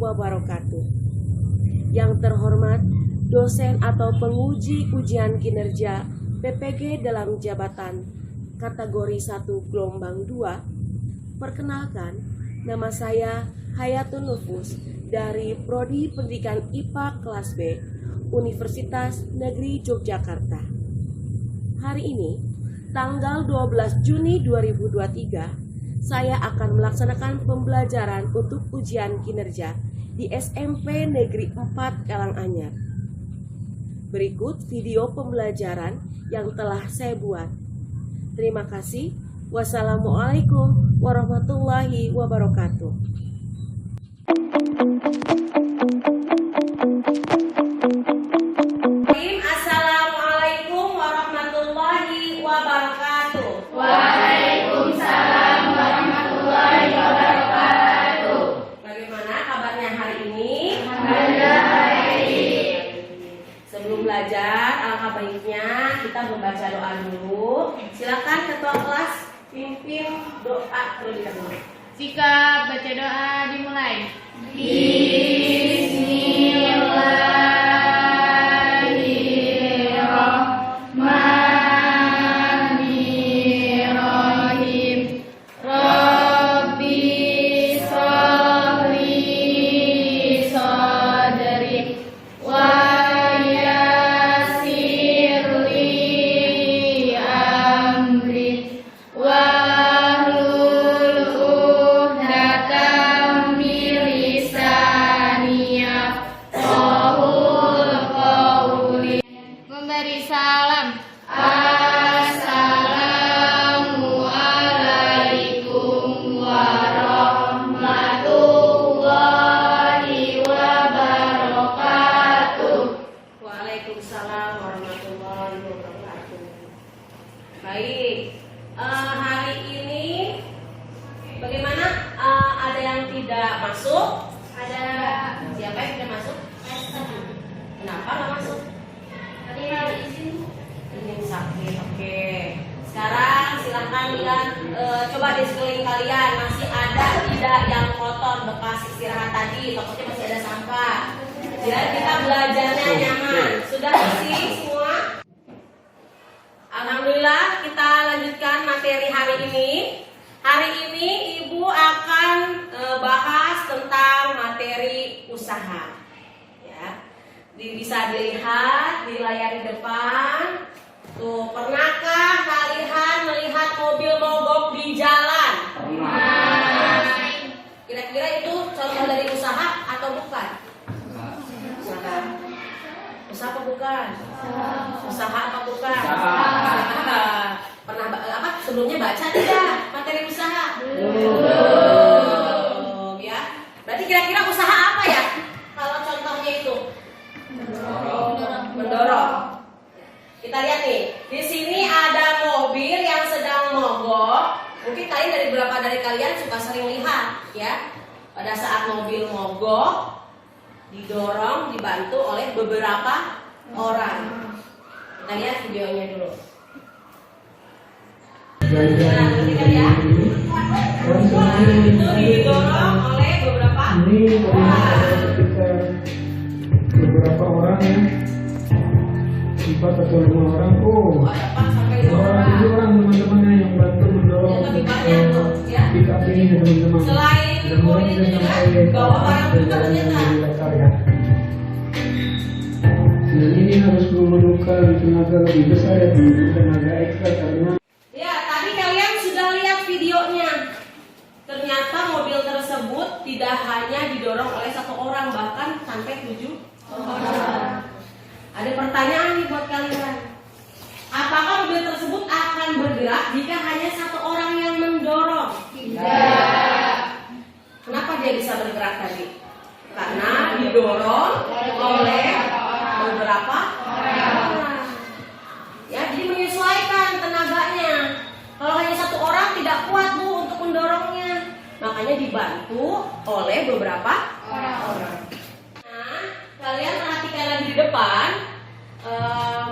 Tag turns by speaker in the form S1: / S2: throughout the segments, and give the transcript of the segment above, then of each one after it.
S1: wabarakatuh. Yang terhormat dosen atau penguji ujian kinerja PPG dalam jabatan kategori 1 gelombang 2. Perkenalkan, nama saya Hayatun Nufus dari Prodi Pendidikan IPA kelas B Universitas Negeri Yogyakarta. Hari ini, tanggal 12 Juni 2023, saya akan melaksanakan pembelajaran untuk ujian kinerja di SMP Negeri 4 Karanganyar. Berikut video pembelajaran yang telah saya buat. Terima kasih. Wassalamualaikum warahmatullahi wabarakatuh. Assalamualaikum warahmatullahi wabarakatuh.
S2: Waalaikumsalam warahmatullahi wabarakatuh.
S1: Bagaimana kabarnya hari ini?
S2: Baik.
S1: Sebelum belajar, alangkah baiknya kita membaca doa dulu. Silakan ketua kelas pimpin doa terlebih dahulu.
S2: Sikap baca doa dimulai. Bismillahirrahmanirrahim. Rabbi sholli sadri wa yassirli amri wahlul uqdatam min lisani yafqahul qawli. Memberi salam. Assalamualaikum warahmatullahi wabarakatuh.
S1: Waalaikumsalam warahmatullahi wabarakatuh. Baik, hari ini bagaimana? Ada yang tidak masuk? Ada. Siapa yang tidak masuk? Kenapa nggak masuk? Ini sakit. Oke. Sekarang silakan lihat, coba di sekeliling kalian masih ada tidak yang kotor bekas istirahat tadi, takutnya masih ada sampah. Biar kita belajarnya nyaman. Sudah isi semua? Alhamdulillah, kita lanjutkan materi hari ini. Hari ini Ibu akan bahas tentang materi usaha. Ya. Bisa dilihat di layar di depan. Tuh, pernahkah kalian melihat mobil mogok di jalan? Kira-kira itu contoh dari usaha atau bukan? Usaha. Usaha apa bukan? Usaha apa bukan? Usaha. Pernah apa? Sebelumnya baca tidak materi usaha? Belum. Ya. Berarti kira-kira usaha apa ya? Kalau contohnya itu mendorong. Kita lihat nih, di sini ada mobil yang sedang mogok. Mungkin dari beberapa dari kalian suka sering lihat, ya. Pada saat mobil mogok, didorong, dibantu oleh beberapa orang. Kita lihat videonya dulu. Nah, perhatikan ya. Itu didorong oleh beberapa orang.
S3: Beberapa orang ya, 4 atau 5 orang.
S1: Oh, ada 4 sampai 5 orang.
S3: 7 orang teman-temannya yang bantu mendorong
S1: Lebih banyak tuh, ya.
S3: pick up ini ya teman-teman.
S1: Selain mobil itu juga bawa barang juga ternyata.
S3: Ya. Dan ini harus memerlukan tenaga lebih besar ya teman-teman, tenaga ekstra karena
S1: Ya, tadi kalian sudah lihat videonya. Ternyata mobil tersebut tidak hanya didorong oleh 1 orang, bahkan sampai 7 orang. Ada pertanyaan nih buat kalian. Apakah mobil tersebut akan bergerak jika hanya 1 orang yang mendorong?
S2: Tidak.
S1: Kenapa dia bisa bergerak tadi? Karena didorong oleh beberapa orang. Ya, jadi menyesuaikan tenaganya. Kalau hanya 1 orang tidak kuat Bu untuk mendorongnya. Makanya dibantu oleh beberapa orang. Nah, kalian perhatikan lagi di depan.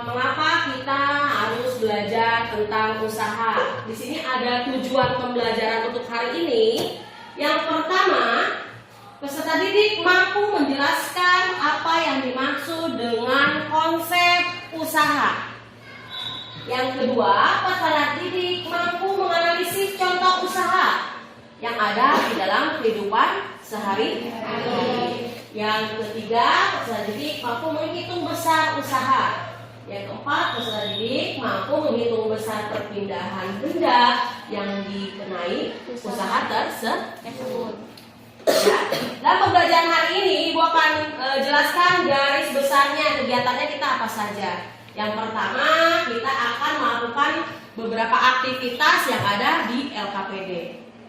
S1: Mengapa kita harus belajar tentang usaha? Di sini ada tujuan pembelajaran untuk hari ini. Yang pertama, Peserta didik mampu menjelaskan apa yang dimaksud dengan konsep usaha. Yang kedua, peserta didik mampu menganalisis contoh usaha yang ada di dalam kehidupan sehari-hari. Yang ketiga, peserta didik mampu menghitung besar usaha. Yang keempat, peserta didik mampu menghitung besar perpindahan benda yang dikenai usaha tersebut. Ya. Dalam pembelajaran hari ini, Ibu akan jelaskan garis besarnya kegiatannya kita apa saja. Yang pertama, kita akan melakukan beberapa aktivitas yang ada di LKPD.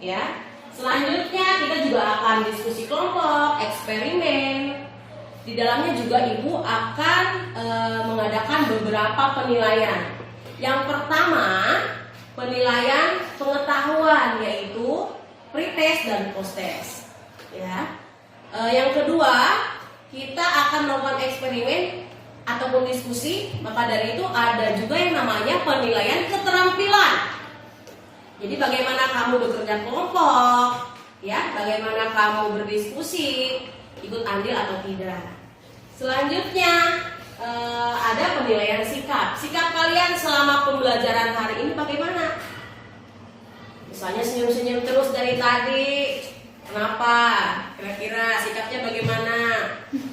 S1: Ya. Selanjutnya, kita juga akan diskusi kelompok, eksperimen. Di dalamnya juga Ibu akan mengadakan beberapa penilaian. Yang pertama, penilaian pengetahuan, yaitu pretest dan posttest. Ya. Yang kedua, kita akan melakukan eksperimen ataupun diskusi. Maka dari itu ada juga yang namanya penilaian keterampilan. Jadi bagaimana kamu bekerja kelompok, ya, bagaimana kamu berdiskusi, ikut andil atau tidak. Selanjutnya ada penilaian sikap. Sikap kalian selama pembelajaran hari ini bagaimana? Misalnya senyum-senyum terus dari tadi. Kenapa? Kira-kira sikapnya bagaimana?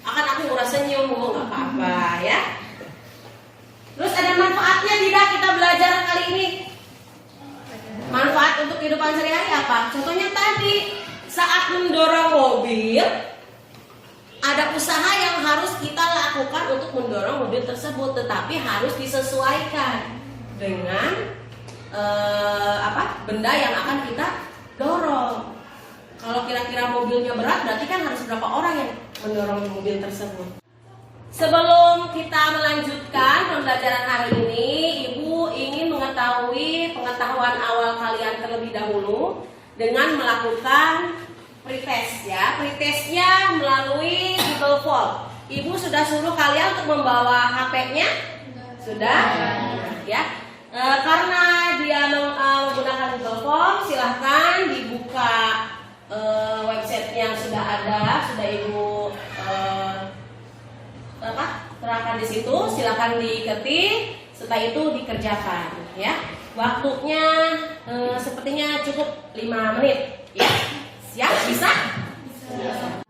S1: Akan aku murah senyum, nggak apa-apa ya. Terus ada manfaatnya tidak kita belajar kali ini? Manfaat untuk kehidupan sehari-hari apa? Contohnya tadi, saat mendorong mobil, ada usaha yang harus kita lakukan untuk mendorong mobil tersebut, tetapi harus disesuaikan dengan benda yang akan kita dorong. Kalau kira-kira mobilnya berat, berarti kan harus berapa orang yang mendorong mobil tersebut. Sebelum kita melanjutkan pembelajaran hari ini, Ibu ingin mengetahui pengetahuan awal kalian terlebih dahulu dengan melakukan pretest ya. Pretestnya melalui Google Form. Ibu sudah suruh kalian untuk membawa HP-nya? Sudah? Ya. Karena dia menggunakan Google Form, silahkan dibuka website yang sudah ada, sudah Ibu terangkan di situ. Silakan diketik, setelah itu dikerjakan ya. Waktunya sepertinya cukup 5 menit ya. Siap? Bisa? Bisa.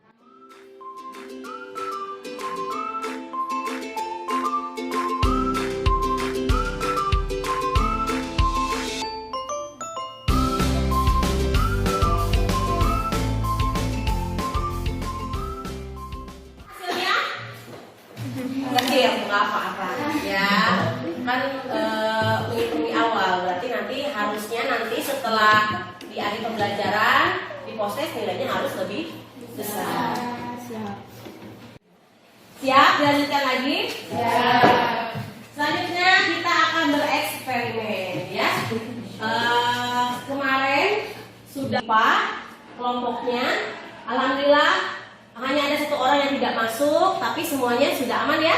S1: Kecil, nggak apa-apa ya, kan menghitung di awal, berarti nanti harusnya setelah di akhir pembelajaran di posttest nilainya harus lebih besar. Siap? Dilanjutkan lagi? Selanjutnya kita akan bereksperimen ya. Kemarin sudah kelompoknya, alhamdulillah hanya ada 1 orang yang tidak masuk, tapi semuanya sudah aman ya?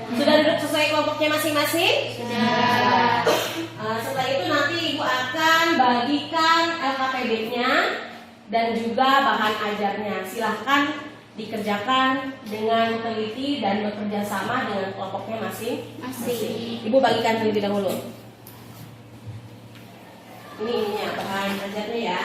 S1: Sudah duduk sesuai kelompoknya masing-masing? Sudah. Setelah itu nanti Ibu akan bagikan LKPD-nya dan juga bahan ajarnya. Silahkan dikerjakan dengan teliti dan bekerja sama dengan kelompoknya masing-masing. Ibu bagikan terlebih dahulu. Ini ininya bahan ajarnya ya.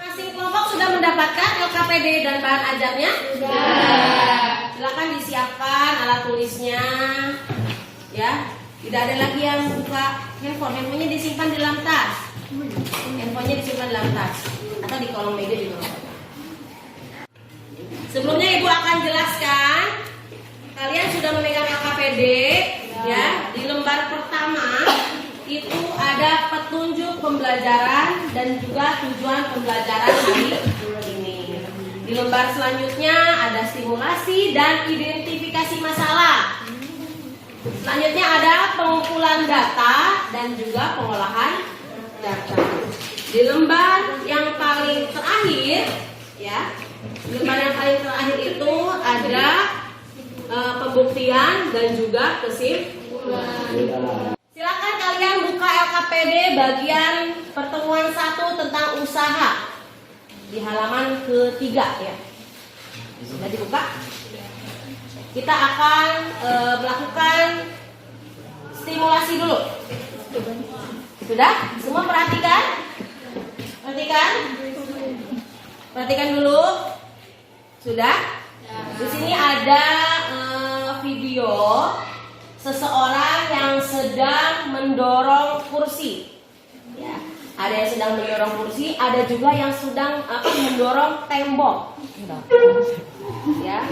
S1: Masing-masing kelompok sudah mendapatkan LKPD dan bahan ajarnya? Sudah. Silakan disiapkan alat tulisnya. Ya, tidak ada lagi yang buka handphone. Handphonenya disimpan di dalam tas. Handphonenya disimpan di dalam tas atau di kolong meja di bawah. Sebelumnya Ibu akan jelaskan. Kalian sudah memegang LKPD ya. Di lembar pertama itu ada petunjuk pembelajaran dan juga tujuan pembelajaran hari ini. Di lembar selanjutnya ada stimulasi dan identifikasi masalah. Selanjutnya ada pengumpulan data dan juga pengolahan data. Di lembar yang paling terakhir ya, di lembar yang paling terakhir itu ada pembuktian dan juga kesimpulan. Silakan kalian buka LKPD bagian pertemuan 1 tentang usaha di halaman ketiga ya. Sudah dibuka? Kita akan melakukan stimulasi dulu. Sudah? Semua perhatikan? Perhatikan dulu. Sudah? Di sini ada video seseorang yang sedang mendorong kursi. Ya, ada yang sedang mendorong kursi, ada juga yang sedang mendorong tembok. Ya,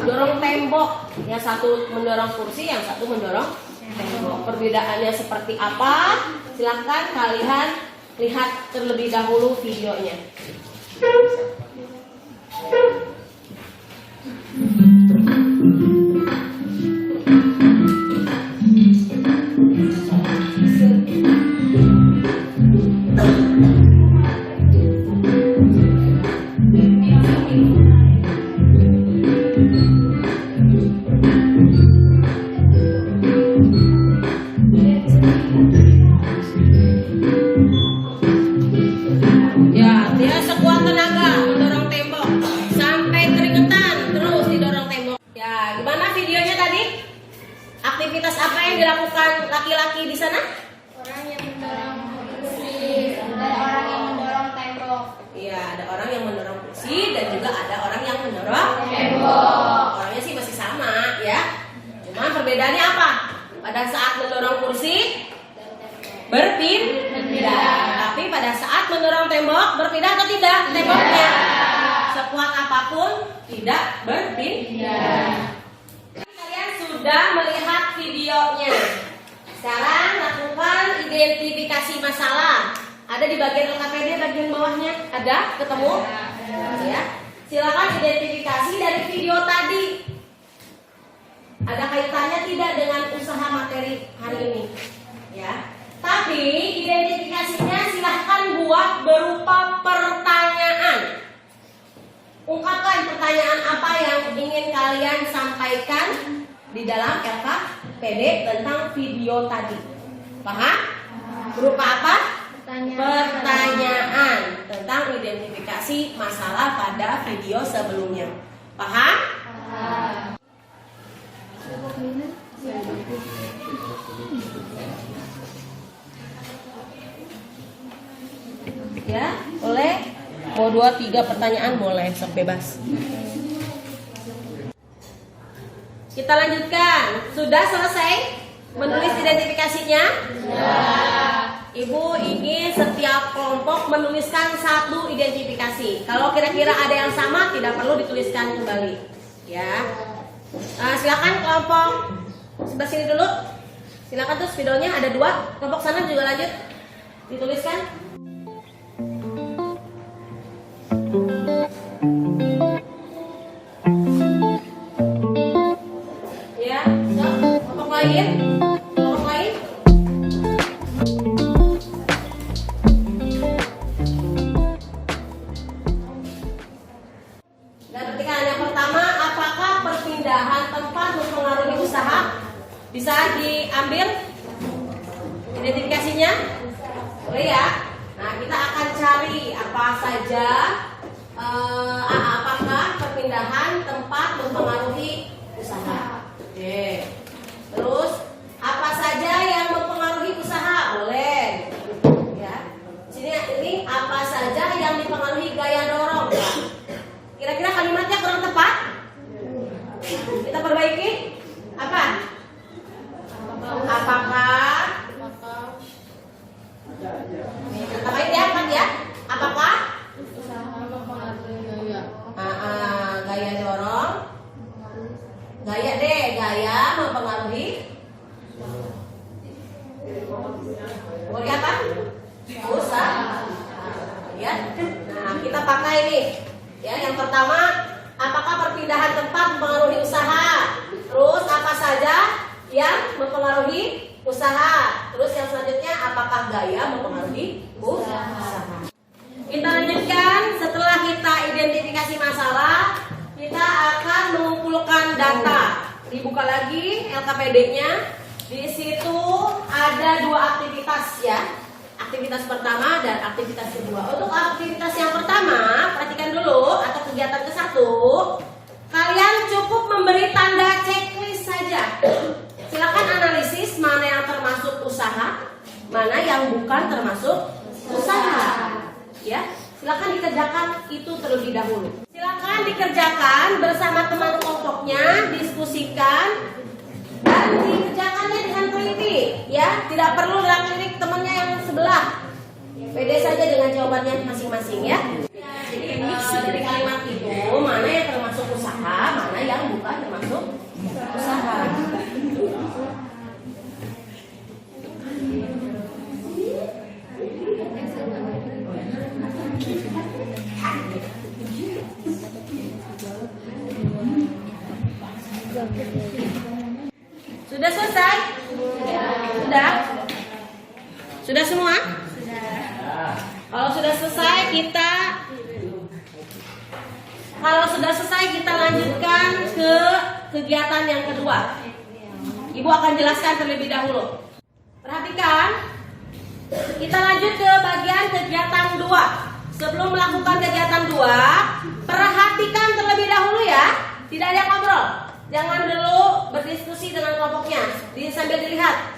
S1: dorong tembok. Yang satu mendorong kursi, yang satu mendorong tembok. Perbedaannya seperti apa? Silahkan kalian lihat terlebih dahulu videonya. Ya, dia sekuat tenaga mendorong tembok sampai keringetan, terus didorong tembok. Ya, gimana videonya tadi? Aktivitas apa yang dilakukan laki-laki di sana?
S2: Orang yang mendorong kursi dan orang yang mendorong tembok.
S1: Iya, ada orang yang mendorong kursi dan juga ada orang yang mendorong tembok. Orangnya sih masih sama ya. Cuma perbedaannya apa? Pada saat mendorong kursi berpindah, tapi pada saat mendorong tembok berpindah atau tidak temboknya? Sekuat apapun tidak berpindah. Kalian sudah melihat videonya. Sekarang lakukan identifikasi masalah. Ada di bagian LKPD bagian bawahnya, ada ketemu? Ya. Silakan identifikasi dari video tadi. Ada kaitannya tidak dengan usaha materi hari ini? Ya. Tapi identifikasinya silahkan buat berupa pertanyaan. Ungkapkan pertanyaan apa yang ingin kalian sampaikan di dalam LKPD tentang video tadi. Paham? Berupa apa? Pertanyaan tentang identifikasi masalah pada video sebelumnya. Paham? Ya, boleh. Mau 2-3 pertanyaan boleh, sok bebas. Kita lanjutkan. Sudah selesai menulis identifikasinya? Sudah. Ibu ingin setiap kelompok menuliskan 1 identifikasi. Kalau kira-kira ada yang sama, tidak perlu dituliskan kembali. Ya. Silakan kelompok sebelah sini dulu. Silakan, terus videonya ada 2. Kelompok sana juga lanjut. Dituliskan. Ya, kelompok lain. Kelompok lain. Dan perhatikan yang pertama, apakah perpindahan tempat mempengaruhi usaha? Bisa diambil identifikasinya? Boleh ya? Nah, kita akan cari apa saja, apakah perpindahan tempat mempengaruhi usaha. Oke. Terus, apa saja yang mempengaruhi usaha? Boleh. Ya. Sini ini apa saja yang dipengaruhi gaya dorong? Kira-kira kalimatnya kurang tepat? Kita perbaiki. Apa? Apakah? Tambahin ya, Pak ya. Apakah? Gaya dorong. Gaya mempengaruhi. Boleh apa? Usaha. Ya. Nah, kita pakai nih. Ya, yang pertama, apakah perpindahan tempat mempengaruhi usaha? Terus apa saja yang mempengaruhi usaha? Terus yang selanjutnya, apakah gaya mempengaruhi usaha? Kita lanjutkan. Setelah kita identifikasi masalah, kita akan mengumpulkan data. Dibuka lagi LKPD-nya. Di situ ada dua aktivitas ya. Aktivitas pertama dan aktivitas kedua. Untuk aktivitas yang pertama, perhatikan dulu atau kegiatan ke-1, kalian cukup memberi tanda checklist saja. Silakan analisis mana yang termasuk usaha, mana yang bukan termasuk usaha. Ya, silakan dikerjakan itu terlebih dahulu. Silakan dikerjakan bersama teman kelompoknya, diskusikan dan dikerjakannya dengan teliti. Ya, tidak perlu lirik temannya yang sebelah. Pede saja dengan jawabannya masing-masing ya. Jadi dari kalimat itu mana yang termasuk usaha, mana yang bukan termasuk usaha. Sudah selesai? Sudah? Sudah semua? Kalau sudah selesai kita lanjutkan ke kegiatan yang kedua. Ibu akan jelaskan terlebih dahulu. Perhatikan, kita lanjut ke bagian kegiatan 2. Sebelum melakukan kegiatan 2, perhatikan terlebih dahulu ya. Tidak ada ngobrol. Jangan dulu berdiskusi dengan kelompoknya. Sambil dilihat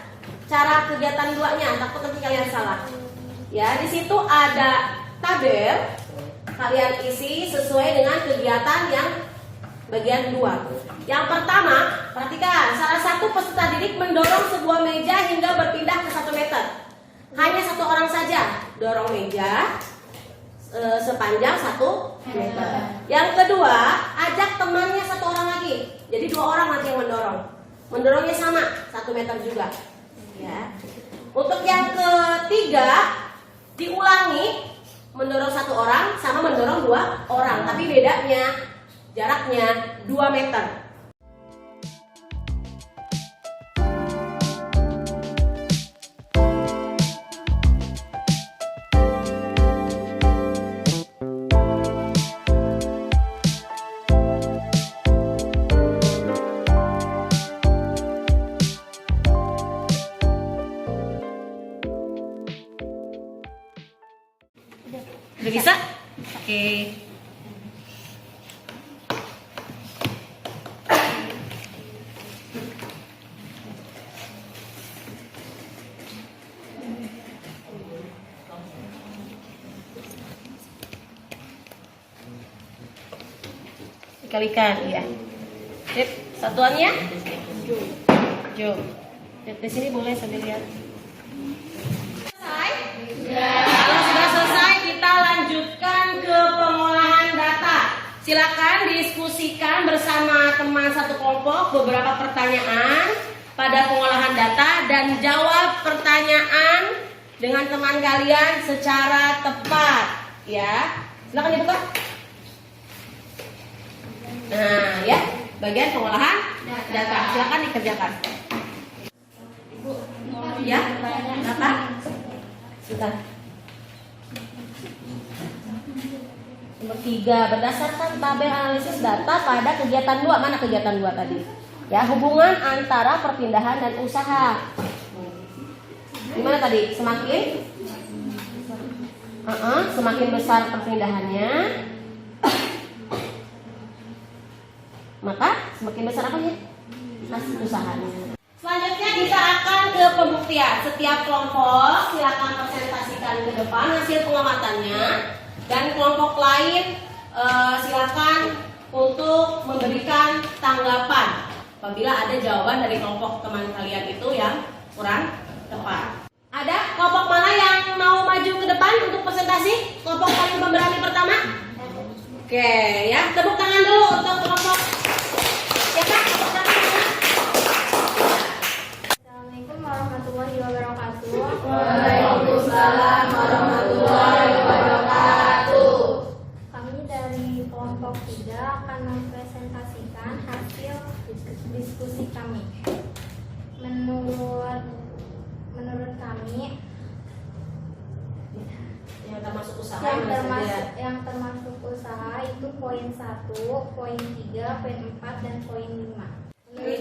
S1: cara kegiatan 2-nya, takut nanti kalian salah. Ya, di situ ada tabel. Kalian isi sesuai dengan kegiatan yang bagian 2. Yang pertama, perhatikan, salah satu peserta didik mendorong sebuah meja hingga berpindah ke 1 meter. Hanya 1 orang saja dorong meja sepanjang 1 meter. Yang kedua, ajak temannya 1 orang lagi. Jadi 2 orang nanti yang mendorong. Mendorongnya sama 1 meter juga. Ya. Untuk yang ketiga, diulangi, mendorong 1 orang sama mendorong 2 orang, tapi bedanya jaraknya 2 meter. Udah bisa? Oke. Dikalikan, iya. Sip, satuannya? Jo. Di sini boleh sambil lihat. Selesai? Kalau sudah selesai, kita lanjutkan ke pengolahan data. Silakan diskusikan bersama teman satu kelompok beberapa pertanyaan pada pengolahan data dan jawab pertanyaan dengan teman kalian secara tepat. Ya, silakan dibuka. Nah, ya, bagian pengolahan data. Silakan dikerjakan. Ya, apa? Sebentar. Nomor 3, berdasarkan tabel analisis data pada kegiatan 2. Mana kegiatan 2 tadi? Ya, hubungan antara perpindahan dan usaha. Gimana tadi? Semakin besar perpindahannya, maka semakin besar apanya? Usahanya. Selanjutnya kita akan ke pembuktian. Setiap kelompok silakan presentasikan ke depan hasil pengamatannya, dan kelompok lain silakan untuk memberikan tanggapan apabila ada jawaban dari kelompok teman kalian itu yang kurang tepat. Ada kelompok mana yang mau maju ke depan untuk presentasi? Kelompok paling pemberani pertama? Oke, ya, tepuk tangan dulu untuk kelompok. Siapa? Tepuk tangan.
S2: Assalamualaikum warahmatullahi wabarakatuh.
S1: Waalaikumsalam warahmatullahi wabarakatuh.
S2: Kami dari kelompok 3 akan mempresentasikan hasil diskusi kami. Menurut kami yang termasuk usaha itu poin 1, poin 3, poin 4, dan poin 5. Menurut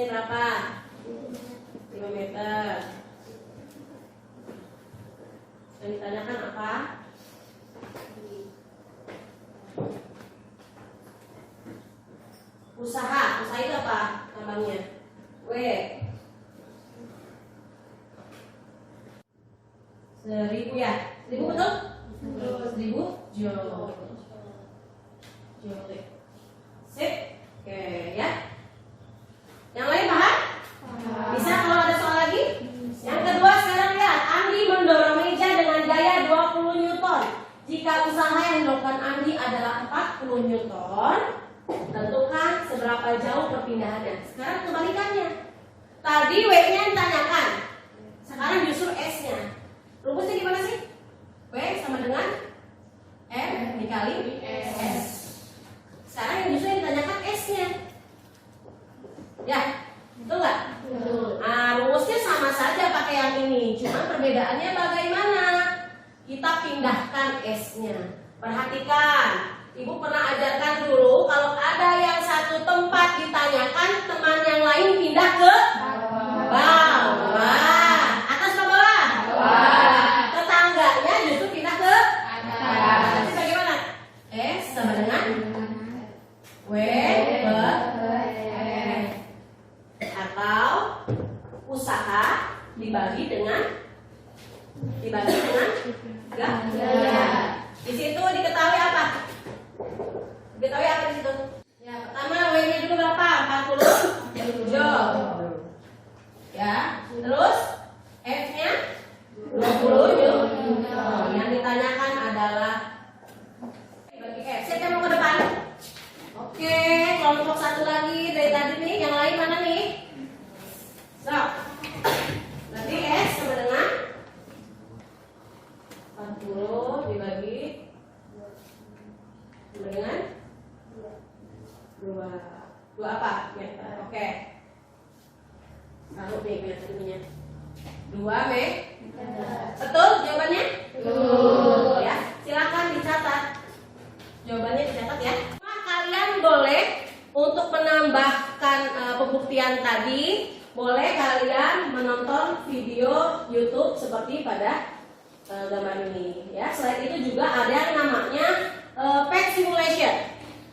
S1: S-nya berapa? 5 meter. Yang ditanyakan apa? Usaha itu apa tambangnya? W. 1000 ya? 1000 betul? 1000 joule. Sip. Oke ya. Yang lain paham? Bisa kalau ada soal lagi? Yang kedua sekarang lihat, Andi mendorong meja dengan gaya 20 Newton. Jika usaha yang dilakukan Andi adalah 40 Newton, tentukan seberapa jauh perpindahannya. Sekarang kebalikannya. Tadi W-nya ditanyakan, sekarang justru S-nya. Rumusnya gimana sih? W sama dengan M dikali S. Sekarang yang justru yang ditanyakan S-nya. Ya, betul nggak? Nah, rumusnya sama saja pakai yang ini, cuma perbedaannya bagaimana? Kita pindahkan S-nya. Perhatikan, Ibu pernah ajarkan dulu kalau ada yang satu tempat ditanyakan, teman yang lain pindah ke bawah. Atas ke bawah? Tetangganya justru pindah ke atas. Nanti bagaimana? S sama dengan W per F. Atau usaha dibagi dengan gaya. Di situ diketahui apa? Diketahui apa di situ? Ya, pertama W-nya dulu berapa? 40 joule. Ya, terus F-nya 20 joule. Yang ditanyakan adalah bagi F. Siapa yang mau ke depan? Oke, kelompok satu lagi dari tadi nih. Yang lain mana nih? So, berarti S sama dengan 40 dibagi sama dengan 2 apa? Meter. Oke. Taruh nih meternya. 2 meter. Betul jawabannya? Betul. Ya, silakan dicatat. Jawabannya dicatat ya. Kalian boleh untuk menambahkan pembuktian tadi, boleh kalian menonton video YouTube seperti pada gambar ini ya. Selain itu juga ada yang namanya PET simulation.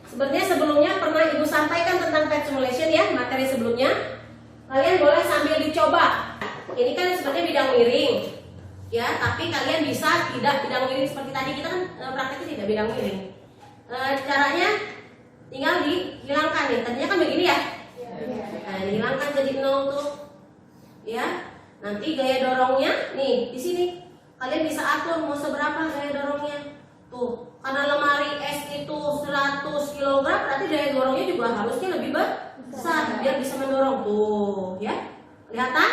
S1: Sebenarnya sebelumnya pernah Ibu sampaikan tentang PET simulation ya, materi sebelumnya. Kalian boleh sambil dicoba. Ini kan sebenarnya bidang miring ya, tapi kalian bisa tidak bidang miring seperti tadi. Kita kan prakteknya tidak bidang miring. Caranya tinggal dihilangkan nih. Tadinya kan begini ya. Nah, dihilangkan jadi 0 tuh. Ya. Nanti gaya dorongnya nih di sini. Kalian bisa atur mau seberapa gaya dorongnya. Tuh, karena lemari es itu 100 kg, berarti gaya dorongnya juga harusnya lebih besar biar bisa mendorong. Tuh, ya. Kelihatan?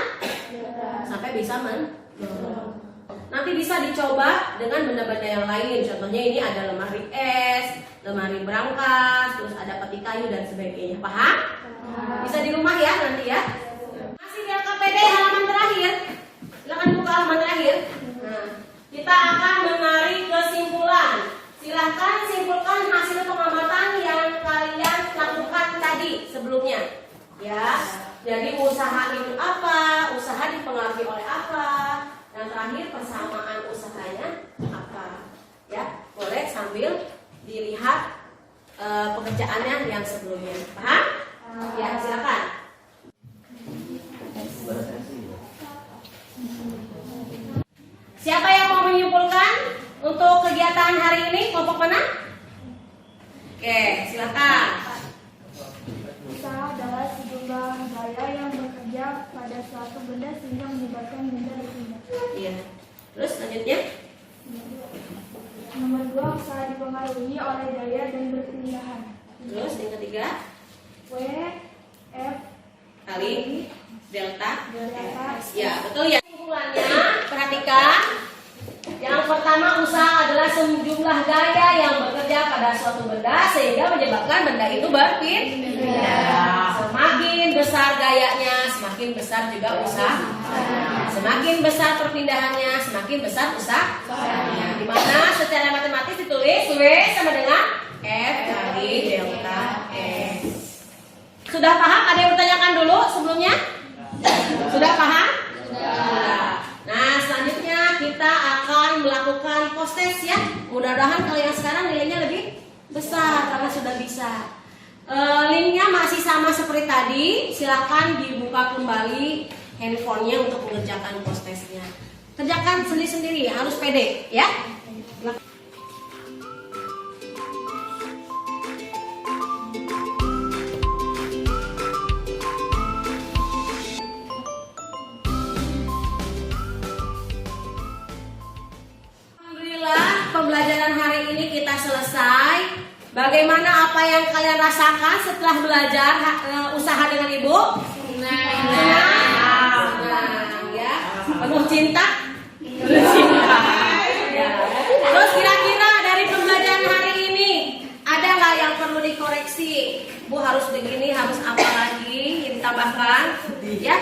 S1: Sampai bisa mendorong. Nanti bisa dicoba dengan benda-benda yang lain. Contohnya ini ada lemari es, lemari berangkas, terus ada peti kayu dan sebagainya. Paham? Bisa di rumah ya nanti ya. Masih di LKPD halaman terakhir. Silakan buka halaman terakhir. Nah, kita akan menarik kesimpulan. Silahkan simpulkan hasil pengamatan yang kalian lakukan tadi sebelumnya. Ya. Jadi usaha itu apa? Usaha dipengaruhi oleh apa? Dan terakhir persamaan usahanya apa? Ya, boleh sambil dilihat pekerjaannya yang sebelumnya. Paham? Ya, silakan. Siapa yang mau menyimpulkan untuk kegiatan hari ini? Kelompok mana? Oke, silakan.
S4: Usaha adalah sejumlah gaya yang bekerja pada suatu benda sehingga menyebabkan benda berpindah.
S1: Iya. Terus selanjutnya?
S4: Nomor 2, usaha dipengaruhi oleh daya dan berpindahan.
S1: Terus yang ketiga?
S4: W, F,
S1: Kali delta.
S4: F.
S1: Ya, betul ya. Kesimpulannya, perhatikan. Yang pertama, usaha adalah sejumlah gaya yang bekerja pada suatu benda sehingga menyebabkan benda itu berpindah. Semakin besar gayanya, semakin besar juga usaha. Semakin besar perpindahannya, semakin besar usahanya. Dimana secara matematis ditulis W sama dengan F kali delta S. Sudah paham? Ada yang bertanyakan dulu sebelum Mudah-mudahan kalau yang sekarang nilainya lebih besar karena sudah bisa. Linknya masih sama seperti tadi. Silakan dibuka kembali handphonenya untuk mengerjakan post testnya. Kerjakan sendiri-sendiri, harus pede ya. Alhamdulillah, pembelajaran hari ini kita selesai. Bagaimana apa yang kalian rasakan setelah belajar usaha dengan ibu? Senang, ya. Penuh cinta? Penuh cinta. Ya. Terus kira-kira dari pembelajaran hari ini ada nggak yang perlu dikoreksi? Bu harus begini, harus apa lagi? Ditambahkan, ya?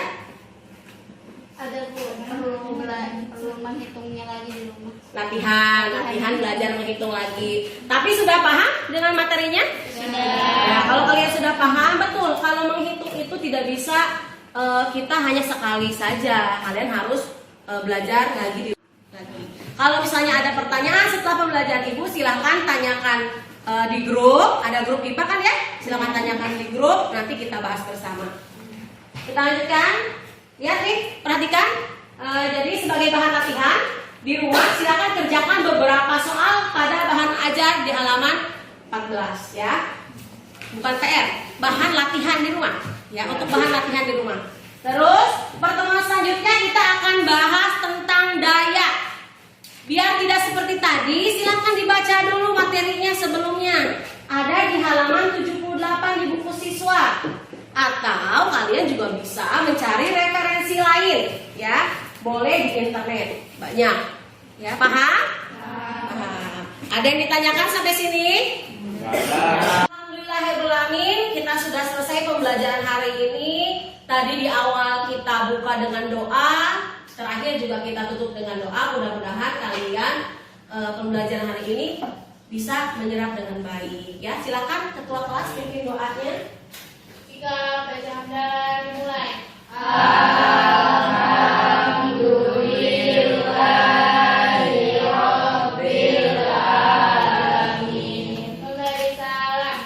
S2: Ada Bu, perlu menghitungnya lagi di rumah.
S1: Latihan belajar menghitung lagi. Tapi sudah paham dengan materinya?
S2: Sudah.
S1: Ya, kalau kalian sudah paham, betul. Kalau menghitung itu tidak bisa kita hanya sekali saja. Kalian harus belajar lagi. Kalau misalnya ada pertanyaan setelah pembelajaran ibu, silahkan tanyakan di grup. Ada grup IPA kan ya? Silahkan tanyakan di grup. Nanti kita bahas bersama. Kita lanjutkan. Lihat nih, perhatikan. Jadi sebagai bahan latihan di rumah, silakan kerjakan beberapa soal pada bahan ajar di halaman 14 ya. Bukan PR, bahan latihan di rumah. Ya, untuk bahan latihan di rumah. Terus pertemuan selanjutnya kita akan bahas tentang daya. Biar tidak seperti tadi, silakan dibaca dulu materinya sebelumnya. Ada di halaman 78 di buku siswa. Atau kalian juga bisa mencari referensi lain, ya. Boleh di internet, banyak. Ya, paham? Paham. Ada yang ditanyakan sampai sini? Alhamdulillahirrahmanirrahim, kita sudah selesai pembelajaran hari ini. Tadi di awal kita buka dengan doa, terakhir juga kita tutup dengan doa. Mudah-mudahan kalian pembelajaran hari ini bisa menyerap dengan baik. Ya, silakan ketua kelas pimpin doanya.
S2: Jika bacaan dan mulai. Memberi salam.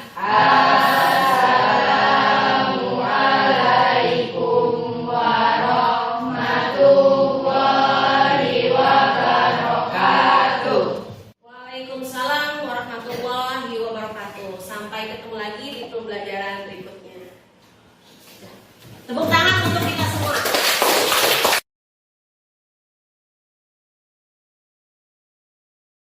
S1: Waalaikumsalam warahmatullahi wabarakatuh. Sampai ketemu lagi di pembelajaran berikutnya. Tepuk tangan.